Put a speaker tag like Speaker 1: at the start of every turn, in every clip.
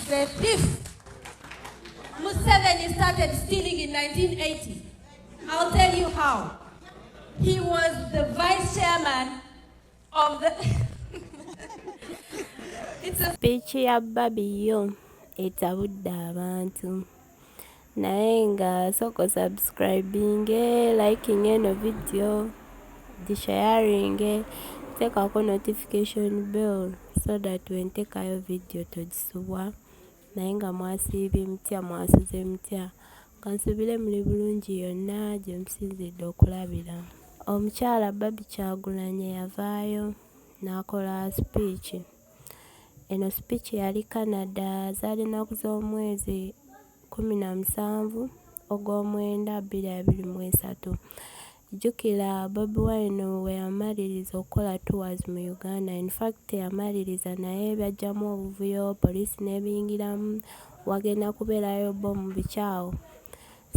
Speaker 1: is a thief. Museveni started stealing in 1980. I'll tell you how. He was the vice chairman of the... It's a
Speaker 2: speech ya Barbie yo etabudde abantu. Naye nga soko subscribing, liking eno video, sharing, teekako notification bell so that wentekayo video togisubwa. Naye nga mwasiibye mutya, mwasuze mutya, kansubire muli bulungi yonna gye musinzidde okulabira. Omukyala Barbie Kyagulanyi yavaayo n'akola speech. Eno speech yali Canada, zaali ennaku z'omwezi 17 ogw'omwenda 2023. Jjukira Bobi Wine we yamaliriza okukola tours mu Uganda. In fact yamaliriza naye byajjamu obuvuyo, poliisi n'ebiyingiramu, wagenda kubeerayo bo mu bikyawo.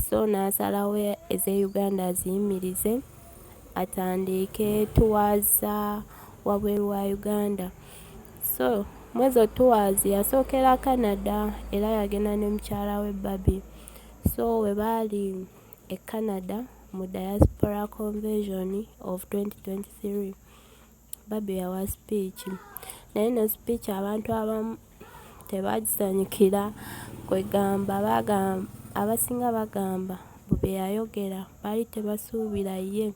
Speaker 2: So n'asalawo eze Uganda aziyimirize atandike tours wabweru wa Uganda. So mwezo tours yasookera Canada era yagenda ne mukyala we Barbie. So we baali e Canada mu diaspora convention of 2023, Barbie yawa speech. Naye no speech abantu abamu tebagisanyukira, kwegamba abasinga bagamba bwe yayogera baali tebasuubira ye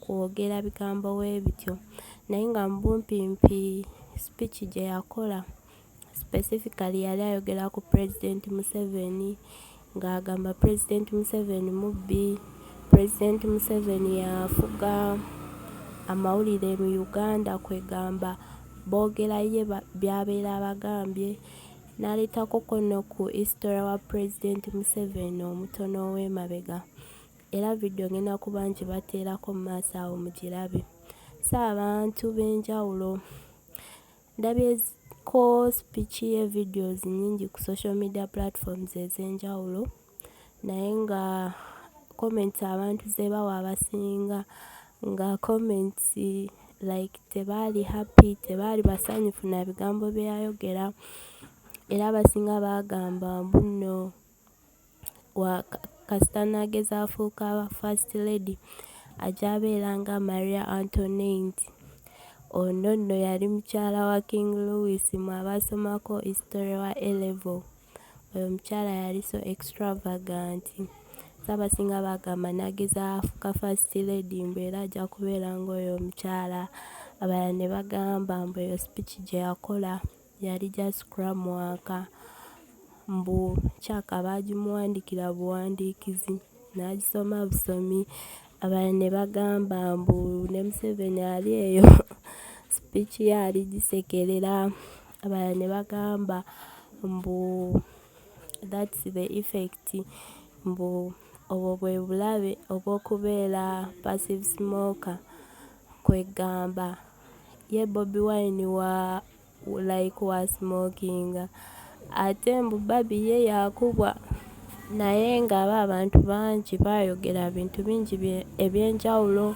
Speaker 2: kwogera bigambo webityo. Naye nga mbumpimpi speech gye yakola specifically yali ayogera ku President Museveni, ng'agamba President Museveni mubbi, President Museveni yafuga amawulire mu Uganda, kwegamba boogera ye byabeera abagambye. N'aleetako kono ku history wa President Museveni omutono ow'emabega. Era video ngenda kuba ngibateerako mu maaso awo mugirabe. So abantu b'enjawulo ndabyeko speech ye videos nyingi ku social media platforms ez'enjawulo, naye nga comments abantu ze bawa abasinga nga comments like tebaali happy, tebaali basanyufu na bigambo bye yayogera. Era abasinga bagamba mbuno kasita n'ageza afuuka first lady ajja abeera Maria Antoinette. Ono nno yali mukyala wa King Louis mu abasomako history wa A-level. Oyo mukyala yali so extravagant. Abasinga bagamba n'ageza afuuka first lady mbeera ajja kubeera ng'oyo mukyala. Abalala ne bagamba mbu eyo speech gye yakola yali just cramwaka, mbu kyaka baagimuwandikira buwandiikizi n'agisoma busomi. Abalala ne bagamba mbu ne Museveni ali eyo speech ye aligisekerera. Abalala ne bagamba mbu that's the effect, mbu obwo bwe bulabe obw'okubeera passive smoker, kwegamba ye Bobi Wine wa smoking ate mbu Barbie ye yakubwa. Naye ng'aba abantu bangi baayogera bintu bingi eby'enjawulo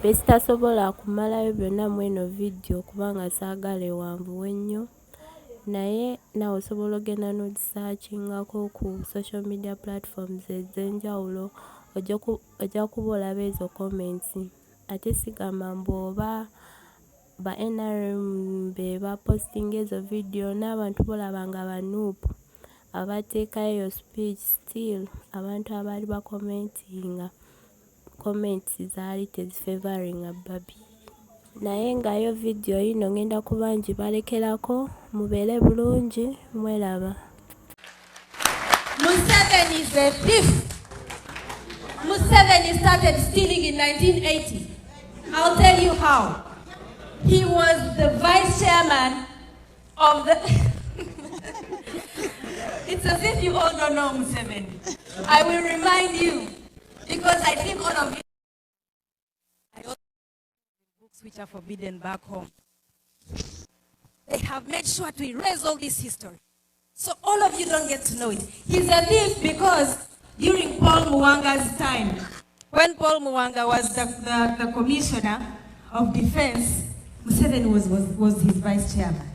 Speaker 2: bye sitasobola kumalayo byonna mu eno video kubanga saagala ewanvuwe nnyo. Naye nawe osobola ogenda n'ogisaakingako ku social media platforms ez'enjawulo ojja kuba olaba ezo comments. Ate sigamba mbu oba ba NRM be bapostinga ezo video n'abantu bolaba nga banuupu abateekayo eyo speech. Still abantu abaali bakomentinga comments zaali tezifavoringa Barbie. Naye ngayo video yino ngenda kuba ngibalekerako, mubeere bulungi, mweraba.
Speaker 1: Museveni is a thief. Museveni started stealing in 1980. I'll tell you how. He was the vice chairman of the... It's as if you all don't know Museveni. I will remind you, because I think all of you... I also books which are forbidden back home. They have made sure to erase all this history. So all of you don't get to know it. He's a thief because during Paul Muwanga's time, when Paul Muwanga was the commissioner of defense, Museveni was his vice chairman.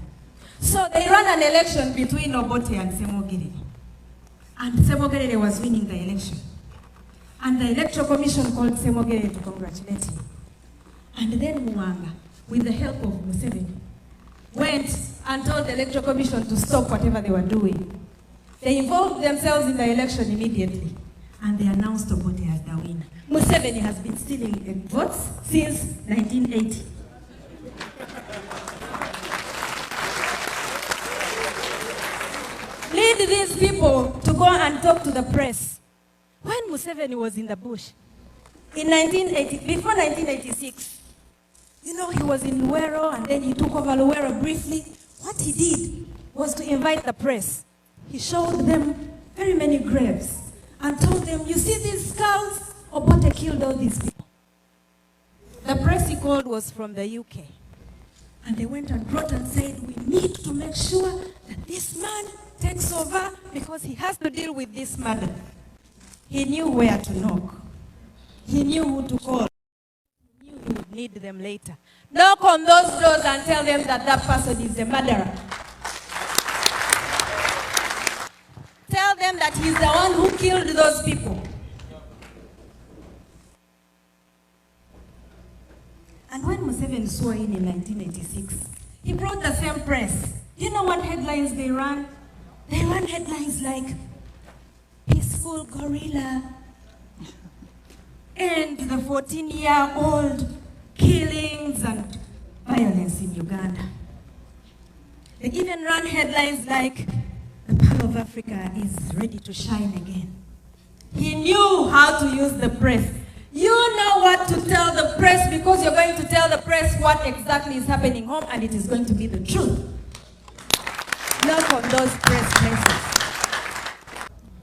Speaker 1: So they ran an election between Obote and Semogere. And Semogere was winning the election. And the Electoral Commission called Semogere to congratulate him. And then Muanga, with the help of Museveni, went and told the Electoral Commission to stop whatever they were doing. They involved themselves in the election immediately. And they announced Obote as the winner. Museveni has been stealing votes since 1980. Lead these people to go and talk to the press. When Museveni was in the bush, in 1980, before 1986, you know, he was in Luwero and then he took over Luwero briefly. What he did was to invite the press. He showed them very many graves and told them, you see these skulls? Obote killed all these people. The press he called was from the UK. And they went and wrote and said, we need to make sure that this man takes over because he has to deal with this murder. He knew where to knock. He knew who to call. He knew he would need them later. Knock on those doors and tell them that that person is a murderer. Tell them that he's the one who killed those people. And when Museveni swore in 1986, he brought the same press. You know what headlines they ran? They ran headlines like, peaceful gorilla, and the 14-year-old killings and violence in Uganda. They even ran headlines like, the Pearl of Africa is ready to shine again. He knew how to use the press. You know what to tell the press because you're going to tell the press what exactly is happening home and it is going to be the truth. Knock on those press places.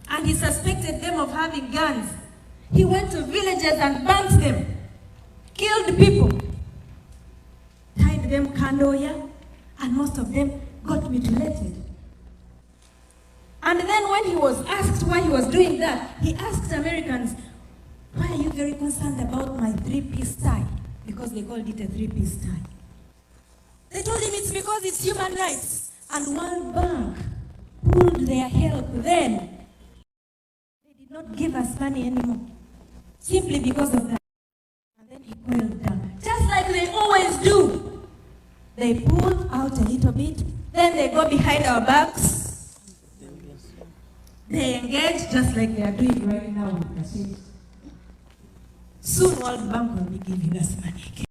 Speaker 1: And he suspected them of having guns. He went to villages and burnt them, killed people, tied them kandoya, and most of them got mutilated. And then when he was asked why he was doing that, he asked Americans, why are you very concerned about my three-piece tie? Because they called it a three-piece tie. They told him it's because it's human rights. And World Bank pulled their help then. They did not give us money anymore. Simply because of that. And then he coiled down. Just like they always do. They pull out a little bit, then they go behind our backs. They engage just like they are doing right now with the shit. Soon World Bank will be giving us money again.